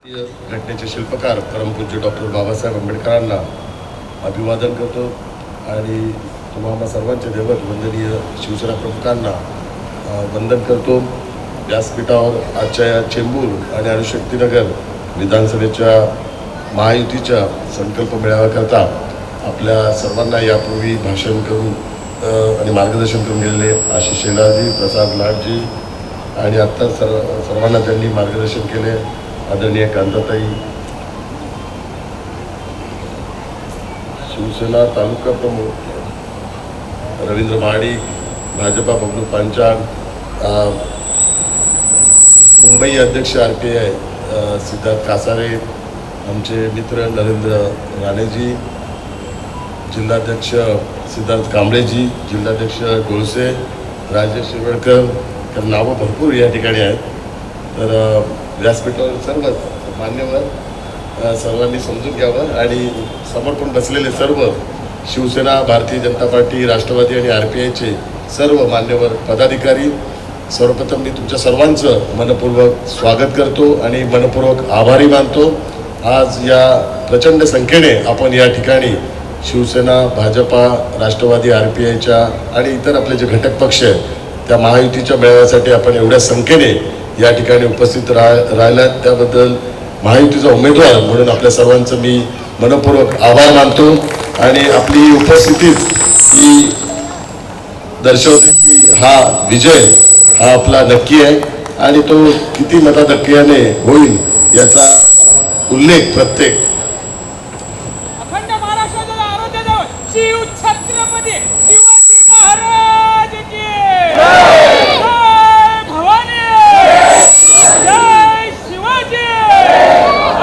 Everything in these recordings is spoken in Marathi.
घटनेचे शिल्पकार परमपूज्य डॉक्टर बाबासाहेब आंबेडकरांना अभिवादन करतो आणि तुम्हाला सर्वांचे दैवत वंदनीय शिवसेना प्रमुखांना वंदन करतो। व्यासपीठावर आजच्या या चेंबूर आणि अणुशक्तीनगर विधानसभेच्या महायुतीच्या संकल्प मेळाव्याकरता आपल्या सर्वांना यापूर्वी भाषण करून आणि मार्गदर्शन करून गेलेले आशिष शेलारजी, प्रसाद लाडजी आणि आत्ता सर्वांना त्यांनी मार्गदर्शन केले आदरणीय कांताताई, शिवसेना तालुका प्रमुख रवींद्र महाडिक, भाजपा बबलू पांचाळ, मुंबई अध्यक्ष RPI सिद्धार्थ कासारे, आमचे मित्र नरेंद्र राणेजी, जिल्हाध्यक्ष सिद्धार्थ कांबळेजी, जिल्हाध्यक्ष गोळसे, राजेश शिरवळकर, तर नावं भरपूर या ठिकाणी आहेत। तर व्यासपीठावर सर्व मान्यवर सर्वांनी समजून घ्यावं आणि समोर पण बसलेले सर्व शिवसेना, भारतीय जनता पार्टी, राष्ट्रवादी आणि RPIचे सर्व मान्यवर पदाधिकारी, सर्वप्रथम मी तुमच्या सर्वांचं मनपूर्वक स्वागत करतो आणि मनपूर्वक आभारी मानतो। आज या प्रचंड संख्येने आपण या ठिकाणी शिवसेना, भाजपा, राष्ट्रवादी, RPIच्या आणि इतर आपले जे घटक पक्ष आहेत त्या महायुतीच्या मेळाव्यासाठी आपण एवढ्या संख्येने या ठिकाणी उपस्थित राहिलात त्याबद्दल महायुतीचा उमेदवार म्हणून आपल्या सर्वांचं मी मनपूर्वक आभार मानतो आणि आपली उपस्थिती ही दर्शवते की हा विजय हा आपला नक्की आहे आणि तो किती मताधिक्याने होईल याचा उल्लेख प्रत्येक अखंड महाराष्ट्राचा आराध्य दैवत शिव छत्रपती शिवाजी महाराज की जय, भवानी जय शिवाजी।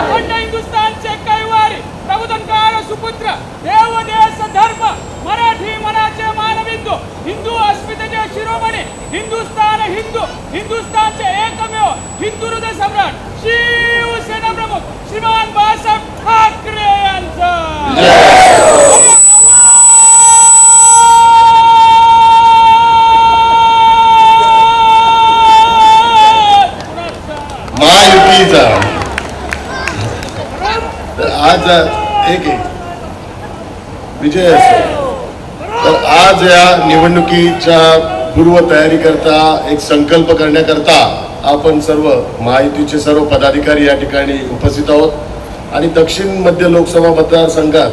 अखंड हिंदुस्थानचे कैवारी प्रबोधनकार सुपुत्र देव देश धर्म मराठी मनाचे मानबिंदू हिंदू अस्मितेचे शिरोमणी हिंदुस्थानचे एकमेव हिंदू हृदय सम्राट शिवसेना प्रमुख श्रीमान बाळासाहेब ठाकरे यांचा महायुतीचा आज एक विजय असतो। तर आज या निवडणुकीच्या पूर्व तयारी करता एक संकल्प करण्याकरता आपण सर्व महायुतीचे सर्व पदाधिकारी या ठिकाणी उपस्थित आहोत आणि दक्षिण मध्य लोकसभा मतदारसंघात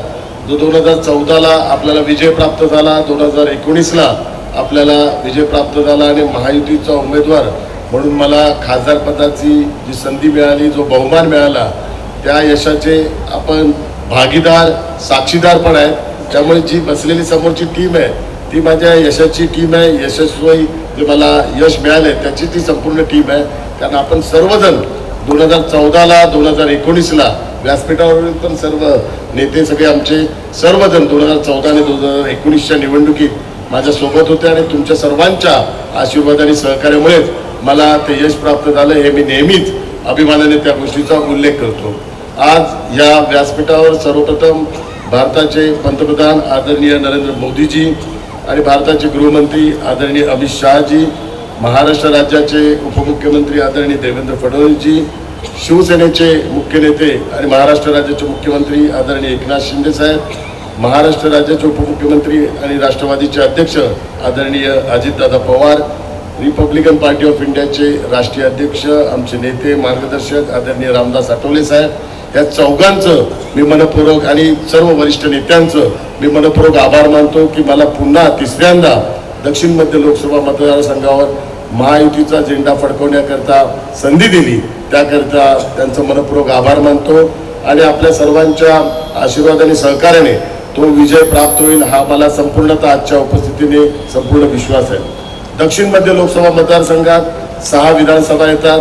जो 2014ला आपल्याला विजय प्राप्त झाला, 2019ला आपल्याला विजय प्राप्त झाला आणि महायुतीचा उमेदवार म्हणून मला खासदार पदाची जी संधी मिळाली, जो बहुमान मिळाला, त्या यशाचे आपण भागीदार, साक्षीदार पण आहेत। त्यामुळे जी बसलेली समोरची टीम आहे ती माझ्या यशाची टीम आहे। यशस्वी जे मला यश मिळाले त्याची ती संपूर्ण टीम आहे। कारण आपण सर्वजण 2014ला 2019ला व्यासपीठावरील पण सर्व नेते सगळे आमचे सर्वजण 2014 आणि 2019च्या निवडणुकीत माझ्यासोबत होते आणि तुमच्या सर्वांच्या आशीर्वाद आणि सहकार्यामुळेच मला ते यश प्राप्त झालं हे मी नेहमीच अभिमानाने त्या गोष्टीचा उल्लेख करतो। आज या व्यासपीठावर सर्वप्रथम भारताचे पंतप्रधान आदरणीय नरेंद्र मोदीजी आणि भारताचे गृहमंत्री आदरणीय अमित शहाजी, महाराष्ट्र राज्याचे उपमुख्यमंत्री आदरणीय देवेंद्र फडणवीसजी, शिवसेनेचे मुख्य नेते आणि महाराष्ट्र राज्याचे मुख्यमंत्री आदरणीय एकनाथ शिंदे साहेब, महाराष्ट्र राज्याचे उपमुख्यमंत्री आणि राष्ट्रवादीचे अध्यक्ष आदरणीय Ajitdada Pawar, Republican party of इंडियाचे राष्ट्रीय अध्यक्ष आमचे नेते मार्गदर्शक आदरणीय रामदास आठवले साहेब, या चौघांचं मी मनपूर्वक आणि सर्व वरिष्ठ नेत्यांचं मी मनपूर्वक आभार मानतो की मला पुन्हा तिसऱ्यांदा दक्षिण मध्य लोकसभा मतदारसंघावर महायुतीचा झेंडा फडकवण्याकरता संधी दिली, त्याकरता त्यांचं मनपूर्वक आभार मानतो आणि आपल्या सर्वांच्या आशीर्वाद आणि सहकार्याने तो विजय प्राप्त होईल हा मला संपूर्णतः आजच्या उपस्थितीने संपूर्ण विश्वास आहे। दक्षिण मध्य लोकसभा मतदारसंघात 6 विधानसभा येतात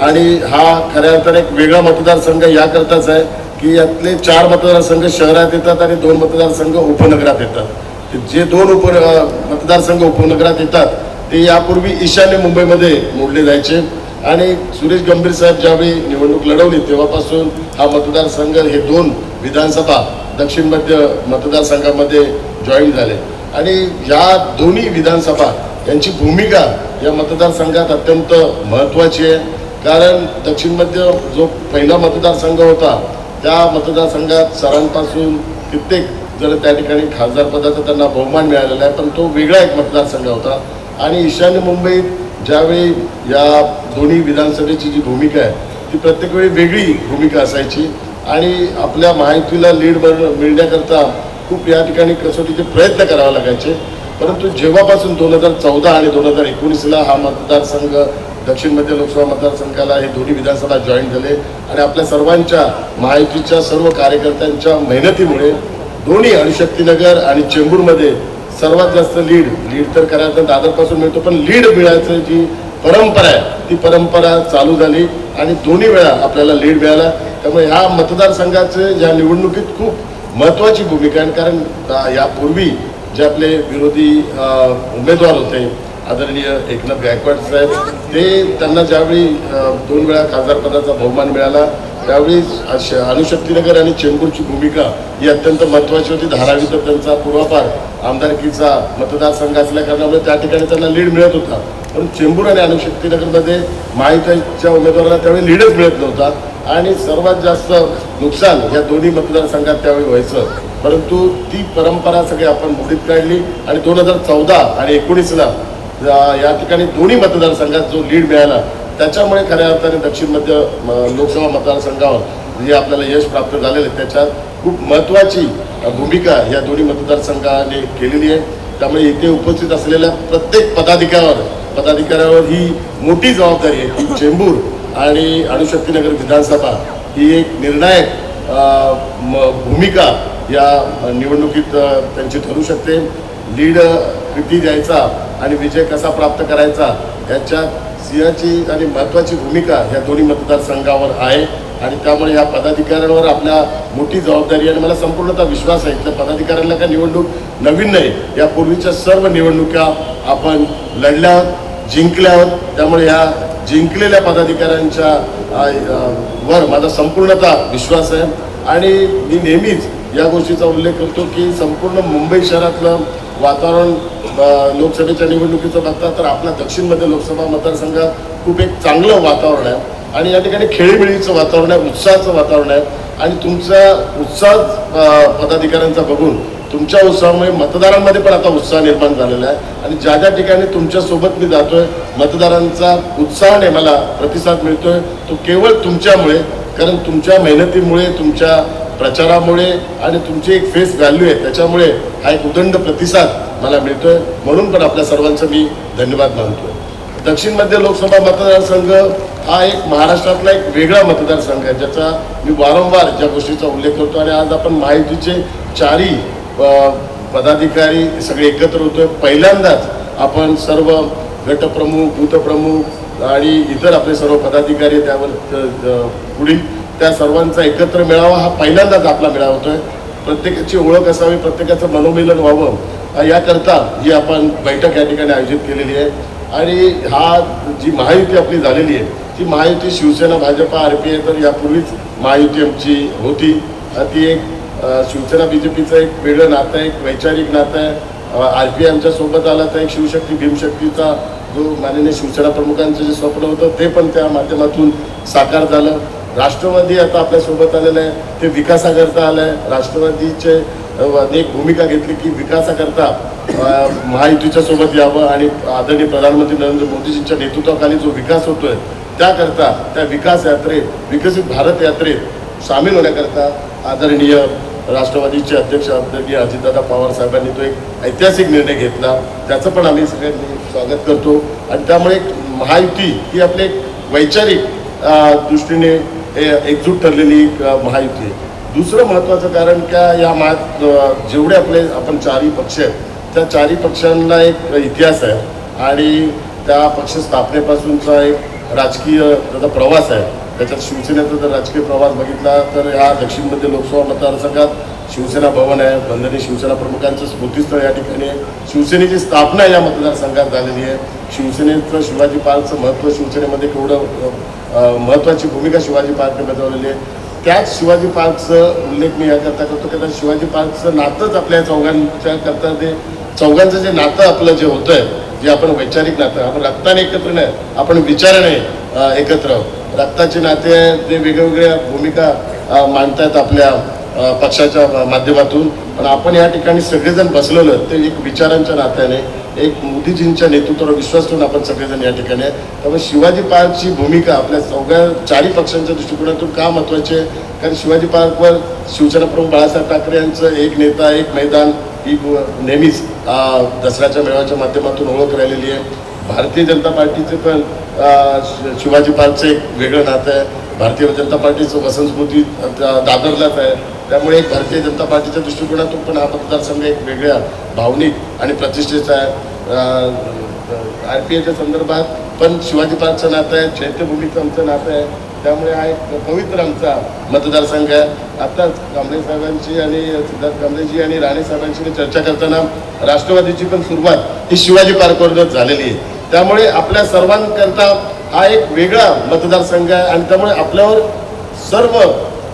आणि हा खऱ्या अर्थाने एक वेगळा मतदारसंघ याकरताच आहे की यातले 4 मतदारसंघ शहरात येतात आणि 2 मतदारसंघ उपनगरात येतात। जे 2 मतदारसंघ उपनगरात येतात ते यापूर्वी ईशान्य मुंबईमध्ये मोडले जायचे आणि सुरेश गंभीर साहेब ज्यावेळी निवडणूक लढवली तेव्हापासून हा मतदारसंघ हे 2 विधानसभा दक्षिण मध्य मतदारसंघामध्ये जॉईन झाले आणि या दोन्ही विधानसभा यांची भूमिका या मतदारसंघात अत्यंत महत्त्वाची आहे। कारण दक्षिण मध्य जो पहिला मतदारसंघ होता त्या मतदारसंघात सरांपासून कित्येक जण त्या ठिकाणी खासदार पदाचा त्यांना बहुमान मिळालेला आहे, पण तो वेगळा एक मतदारसंघ होता. आणि ईशान्य मुंबईत ज्यावेळी या दोन्ही विधानसभेची जी भूमिका आहे ती प्रत्येक वेळी वेगळी भूमिका असायची आणि आपल्या महायुतीला लीड मिळण्याकरता खूप या ठिकाणी कसोटीचे प्रयत्न करावे लागायचे. परंतु जेव्हापासून 2014 आणि 2019ला हा मतदारसंघ दक्षिण मध्य लोकसभा मतदारसंघाला हे दोन्ही विधानसभा जॉईन झाले आणि आपल्या सर्वांच्या महायुतीच्या सर्व कार्यकर्त्यांच्या मेहनतीमुळे दोन्ही अणुशक्तीनगर आणि चेंबूरमध्ये सर्वात जास्त लीड तर करायला दादरपासून मिळतो, पण लीड मिळायचं जी परंपरा आहे ती परंपरा चालू झाली आणि दोन्ही वेळा आपल्याला लीड मिळाला. त्यामुळे ह्या मतदारसंघाचं या निवडणुकीत खूप महत्त्वाची भूमिका आहे. कारण यापूर्वी जे आपले विरोधी उमेदवार होते आदरणीय एकनाथ गायकवाड साहेब, ते त्यांना ज्यावेळी 2 वेळा खासदार पदाचा बहुमान मिळाला त्यावेळी अणुशक्तीनगर आणि चेंबूरची भूमिका ही अत्यंत महत्त्वाची होती. धारावी तर त्यांचा पूर्वापार आमदारकीचा मतदारसंघ असल्या कारणामुळे त्या ठिकाणी त्यांना लीड मिळत होता, पण चेंबूर आणि अणुशक्तीनगरमध्ये महायुतीच्या उमेदवारांना त्यावेळी लीडच मिळत नव्हता आणि सर्वात जास्त नुकसान या दोन्ही मतदारसंघात त्यावेळी व्हायचं. परंतु ती परंपरा सगळी आपण मोडीत काढली आणि 2014 आणि 19ला या ठिकाणी दोन्ही मतदारसंघात जो लीड मिळाला त्याच्यामुळे खऱ्या अर्थाने दक्षिण मध्य लोकसभा मतदारसंघावर जे आपल्याला यश प्राप्त झालेलं आहे त्याच्यात खूप महत्त्वाची भूमिका या दोन्ही मतदारसंघाने केलेली आहे. त्यामुळे इथे उपस्थित असलेल्या प्रत्येक पदाधिकाऱ्यावर ही मोठी जबाबदारी आहे की चेंबूर आणि अणुशक्तीनगर विधानसभा ही एक निर्णायक भूमिका या निवडणुकीत त्यांची ठरू शकते. लीड किती द्यायचा आणि विजय कसा प्राप्त करायचा याच्यात सिंहाची आणि महत्त्वाची भूमिका या दोन्ही मतदारसंघावर आहे आणि त्यामुळे या पदाधिकाऱ्यांवर आपल्या मोठी जबाबदारी आणि मला संपूर्णतः विश्वास आहे. त्या पदाधिकाऱ्यांना काय निवडणूक नवीन नाही, यापूर्वीच्या सर्व निवडणुका आपण लढल्या जिंकल्या आहोत. त्यामुळे ह्या जिंकलेल्या पदाधिकाऱ्यांच्या वर माझा संपूर्णतः विश्वास आहे आणि मी नेहमीच या गोष्टीचा उल्लेख करतो की संपूर्ण मुंबई शहरातलं वातावरण लोकसभेच्या निवडणुकीचं बघता तर आपल्या दक्षिण मध्य लोकसभा मतदारसंघात खूप एक चांगलं वातावरण आहे आणि या ठिकाणी खेळीमेळीचं वातावरण आहे, उत्साहाचं वातावरण आहे आणि तुमचा उत्साह पदाधिकाऱ्यांचा बघून तुमच्या उत्साहामुळे मतदारांमध्ये पण आता उत्साह निर्माण झालेला आहे आणि ज्या ज्या ठिकाणी तुमच्यासोबत मी जातोय मतदारांचा उत्साहाने मला प्रतिसाद मिळतोय तो केवळ तुमच्यामुळे, कारण तुमच्या मेहनतीमुळे तुमच्या प्रचारामुळे आणि तुमची एक फेस व्हॅल्यू आहे त्याच्यामुळे हा एक उदंड प्रतिसाद मला मिळतोय. म्हणून पण आपल्या सर्वांचं मी धन्यवाद मानतोय. दक्षिण मध्य लोकसभा मतदारसंघ हा एक महाराष्ट्रातला एक वेगळा मतदारसंघ आहे ज्याचा मी वारंवार ज्या गोष्टीचा उल्लेख करतो आणि आज आपण महायुतीचे 4ही पदाधिकारी सगळे एकत्र होतोय. पहिल्यांदाच आपण सर्व गटप्रमुख बूथप्रमुख आणि इतर आपले सर्व पदाधिकारी त्यावर पुढील त्या सर्वांचा एकत्र मेळावा हा पहिल्यांदाच आपला मेळावा होतोय. प्रत्येकाची ओळख असावी, प्रत्येकाचं मनोमिलन व्हावं याकरता ही आपण बैठक या ठिकाणी आयोजित केलेली आहे आणि हा जी महायुती आपली झालेली आहे ती महायुती शिवसेना भाजपा RPI तर यापूर्वीच महायुती आमची होती. ती एक शिवसेना BJPचं एक वेगळं नातं आहे, एक वैचारिक नातं आहे. RPI आमच्यासोबत आला तर एक शिवशक्ती भीमशक्तीचा जो माननीय शिवसेना प्रमुखांचं जे स्वप्न होतं ते पण त्या माध्यमातून साकार झालं. राष्ट्रवादी आता आपल्यासोबत आलेलं आहे, ते विकासाकरता आलं आहे. राष्ट्रवादीचे अनेक भूमिका घेतली की विकासाकरता महायुतीच्या सोबत यावं आणि आदरणीय प्रधानमंत्री नरेंद्र मोदीजींच्या नेतृत्वाखाली जो विकास होतोय त्याकरता त्या विकास यात्रेत, विकसित भारत यात्रेत सामील होण्याकरता आदरणीय राष्ट्रवादीचे अध्यक्ष आदरणीय अजितदादा पवार साहेबांनी तो एक ऐतिहासिक निर्णय घेतला. त्याचं पण आम्ही सगळ्यांनी स्वागत करतो आणि त्यामुळे महायुती ही आपली एक वैचारिक दृष्टीने एकजूट ठरलेली महायुती आहे. दुसरं महत्त्वाचं कारण का या जेवढे आपले आपण 4ही पक्ष आहेत त्या 4ही पक्षांना एक इतिहास आहे आणि त्या पक्ष स्थापनेपासूनचा एक राजकीय त्याचा प्रवास आहे. त्याच्यात शिवसेनेचा जर राजकीय प्रवास बघितला तर ह्या दक्षिण मध्य लोकसभा मतदारसंघात शिवसेना भवन आहे, वंदनीय शिवसेना प्रमुखांचं स्मृतीस्थळ या ठिकाणी आहे. शिवसेनेची स्थापना या मतदारसंघात झालेली आहे. शिवसेनेचं शिवाजी पार्कचं महत्त्व, शिवसेनेमध्ये केवढं महत्त्वाची भूमिका शिवाजी पार्कने बजावलेली आहे. त्याच शिवाजी पार्कचं उल्लेख मी याकरता करतो की त्या शिवाजी पार्कचं नातंच आपल्या चौघांच्या करता ते चौघांचं जे नातं आपलं जे होतं आहे जे आपण वैचारिक नातं, आपण रक्ताने एकत्र नाही, आपण विचाराने एकत्र आहोत. रक्ताचे नाते आहे ते वेगवेगळ्या भूमिका मांडतायत आपल्या पक्षाच्या माध्यमातून, पण आपण या ठिकाणी सगळेजण बसलेलो ते एक विचारांच्या नात्याने, एक मोदीजींच्या नेतृत्वावर विश्वास ठेवून आपण सगळेजण या ठिकाणी आहे. त्यामुळे शिवाजी पार्कची भूमिका आपल्या चारही पक्षांच्या दृष्टिकोनातून का महत्त्वाची आहे, कारण शिवाजी पार्कवर शिवसेना प्रमुख बाळासाहेब ठाकरे यांचं एक नेता एक मैदान ही नेहमीच दसऱ्याच्या मेळाव्याच्या माध्यमातून ओळख राहिलेली आहे. भारतीय जनता पार्टीचे पण शिवाजी पार्कचं एक वेगळं नातं आहे. भारतीय जनता पार्टीचं वसंतस्मृती दादरलाच आहे. त्यामुळे एक भारतीय जनता पार्टीच्या दृष्टिकोनातून पण हा मतदारसंघ एक वेगळ्या भावनिक आणि प्रतिष्ठेचा आहे. RPAच्या संदर्भात पण शिवाजी पार्कचं नातं आहे, चैत्यभूमीचं आमचं नातं आहे. त्यामुळे हा एक पवित्र आमचा मतदारसंघ आहे. आत्ताच कांबळे साहेबांची आणि सिद्धार्थ कांबळेजी आणि राणे साहेबांशी चर्चा करताना राष्ट्रवादीची पण सुरुवात ही शिवाजी पार्कवरूनच झालेली आहे. त्यामुळे आपल्या सर्वांकरता हा एक वेगळा मतदारसंघ आहे आणि त्यामुळे आपल्यावर सर्व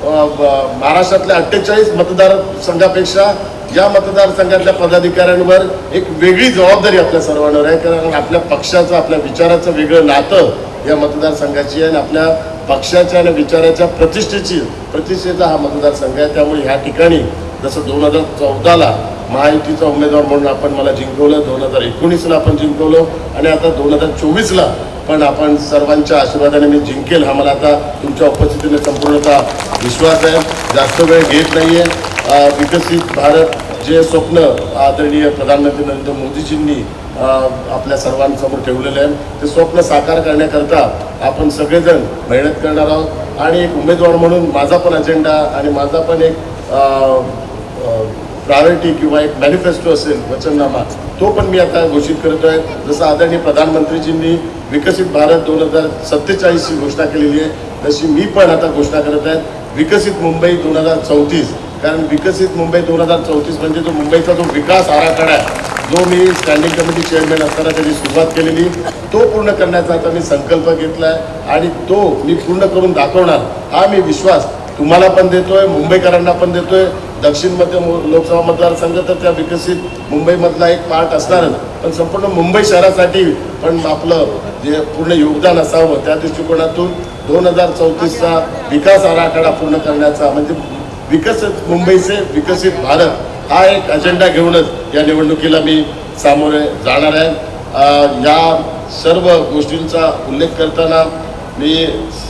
महाराष्ट्रातल्या 48 मतदारसंघापेक्षा या मतदारसंघातल्या पदाधिकाऱ्यांवर एक वेगळी जबाबदारी आपल्या सर्वांवर आहे. कारण आपल्या पक्षाचं आपल्या विचाराचं वेगळं नातं या मतदारसंघाची आहे आणि आपल्या पक्षाच्या आणि विचाराच्या प्रतिष्ठेचा हा मतदारसंघ आहे. त्यामुळे ह्या ठिकाणी जसं 2014ला महायुतीचा उमेदवार म्हणून आपण मला जिंकवलं, 2019ला आपण जिंकवलं आणि आता 2024ला पण आपण सर्वांच्या आशीर्वादाने मी जिंकेल हा मला आता तुमच्या उपस्थितीने संपूर्णतः विश्वास आहे. जास्त वेळ घेत नाही आहे. विकसित भारत जे स्वप्न आदरणीय प्रधानमंत्री नरेंद्र मोदीजींनी आपल्या सर्वांसमोर ठेवलेलं आहे ते स्वप्न साकार करण्याकरता आपण सगळेजण मेहनत करणार आहोत. आणि एक उमेदवार म्हणून माझा पण अजेंडा आणि माझा पण एक प्रायोरिटी किंवा एक मॅनिफेस्टो असेल वचननामा तो पण मी आता घोषित करतो आहे. जसं आदरणीय प्रधानमंत्रीजींनी विकसित भारत 2047ची घोषणा केलेली आहे तशी मी पण आता घोषणा करत आहे विकसित मुंबई 2034. कारण विकसित मुंबई 2034 म्हणजे जो मुंबईचा जो विकास आराखडा आहे जो मी स्टँडिंग कमिटी चेअरमॅन असताना त्याची सुरुवात केलेली तो पूर्ण करण्याचा आता मी संकल्प घेतला आहे आणि तो मी पूर्ण करून दाखवणार हा मी विश्वास तुम्हाला पण देतोय, मुंबईकरांना पण देतोय. दक्षिण मध्य लोकसभा मतदारसंघ तर त्या विकसित मुंबईमधला एक पार्ट असणारच, पण संपूर्ण मुंबई शहरासाठी पण आपलं जे पूर्ण योगदान असावं त्या दृष्टिकोनातून 2034चा विकास आराखडा पूर्ण करण्याचा म्हणजे विकसित मुंबईचे विकसित भारत हा एक अजेंडा घेऊनच या निवडणुकीला मी सामोरे जाणार आहे. या सर्व गोष्टींचा उल्लेख करताना मी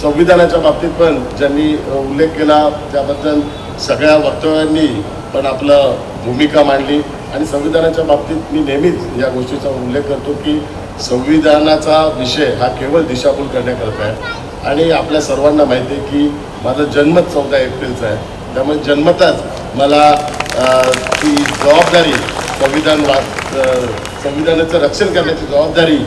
संविधानाच्या बाबतीत पण ज्यांनी उल्लेख केला त्याबद्दल सगळ्या वक्तव्यांनी पण आपलं भूमिका मांडली आणि संविधानाच्या बाबतीत मी नेहमीच या गोष्टीचा उल्लेख करतो की संविधानाचा विषय हा केवळ दिशाभूल करण्याकरता आहे आणि आपल्या सर्वांना माहिती आहे की माझा जन्म 14 एप्रिलचा आहे. त्यामुळे जन्मताच मला ती जबाबदारी संविधानाचं रक्षण करण्याची जबाबदारी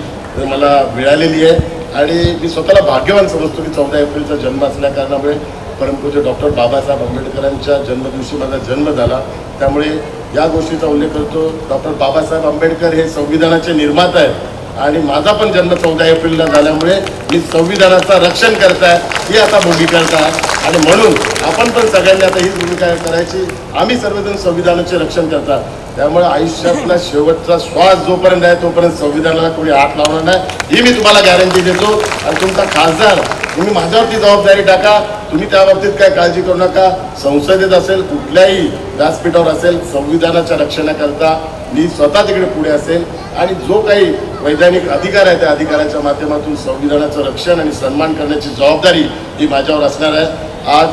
मला मिळालेली आहे आणि मी स्वतःला भाग्यवान समजतो की 14 एप्रिलचा जन्म असल्या कारणामुळे परमपूज्य डॉक्टर बाबासाहेब आंबेडकरांच्या जन्मदिवशी माझा जन्म झाला. त्यामुळे या गोष्टीचा उल्लेख करतो. डॉक्टर बाबासाहेब आंबेडकर हे संविधानाचे निर्माता आहेत आणि माझा पण जन्म 14 एप्रिलला झाल्यामुळे मी संविधानाचं रक्षण करताय ही आता भूमिका आहे आणि म्हणून आपण पण सगळ्यांनी आता हीच भूमिका करायची. आम्ही सर्वजण संविधानाचे रक्षण करतात. त्यामुळे आयुष्यातला शेवटचा श्वास जोपर्यंत आहे तोपर्यंत संविधानाला कोणी हात लावणार नाही ही मी तुम्हाला गॅरंटी देतो. आणि तुमचा खासदार तुम्ही माझ्यावरती जबाबदारी टाका, तुम्ही त्या बाबतीत काय काळजी करू नका. संसदेत असेल कुठल्याही व्यासपीठावर असेल संविधानाच्या रक्षणाकरता मी स्वतः तिकडे पुढे असेल आणि जो काही वैधानिक अधिकार आहे त्या अधिकाराच्या माध्यमातून संविधानाचं रक्षण आणि सन्मान करण्याची जबाबदारी ही माझ्यावर असणार आहे. आज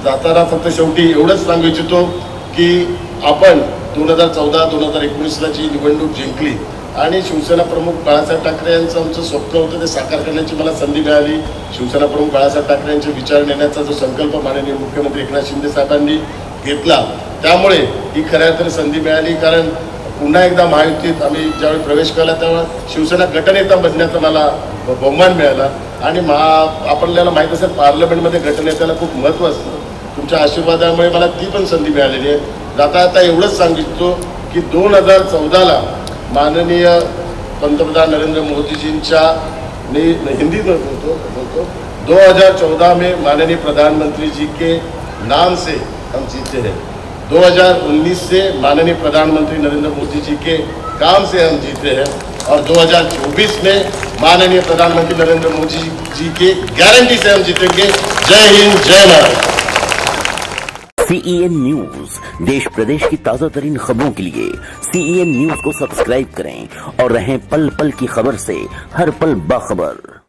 जाताना फक्त शेवटी एवढंच सांगू इच्छितो की आपण 2014-2019ला जी निवडणूक जिंकली आणि शिवसेना प्रमुख बाळासाहेब ठाकरे यांचं आमचं स्वप्न होतं ते साकार करण्याची मला संधी मिळाली. शिवसेना प्रमुख बाळासाहेब ठाकरे यांचे विचार नेण्याचा जो संकल्प माननीय मुख्यमंत्री एकनाथ शिंदे साहेबांनी घेतला त्यामुळे ही खऱ्या अर्थाने संधी मिळाली. कारण पुन्हा एकदा महायुतीत आम्ही ज्यावेळी प्रवेश केला तेव्हा शिवसेना गटनेता बनण्याचा मला बहुमान मिळाला आणि आपल्याला माहीत असेल पार्लमेंटमध्ये गटनेत्याला खूप महत्त्व असतं. तुमच्या आशीर्वादामुळे मला ती पण संधी मिळालेली आहे. आता एवढंच सांगिततो की 2014ला माननीय पंतप्रधान नरेंद्र मोदीजींच्या मी हिंदी में बोलतो 2014 में माननीय प्रधानमंत्री जी के नाम से हम जीते हैं. 2019 से माननीय प्रधानमंत्री नरेंद्र मोदी जी के काम से हम जीते हैं. और 2024 में माननीय प्रधानमंत्री नरेंद्र मोदी जी के गारंटी से हम जीतेंगे। जय हिंद, जय भारत। CEN न्यूज देश प्रदेश की ताजा तरीन खबरों के लिए CEN न्यूज को सब्सक्राइब करें और रहें पल पल की खबर से हर पल बाखबर।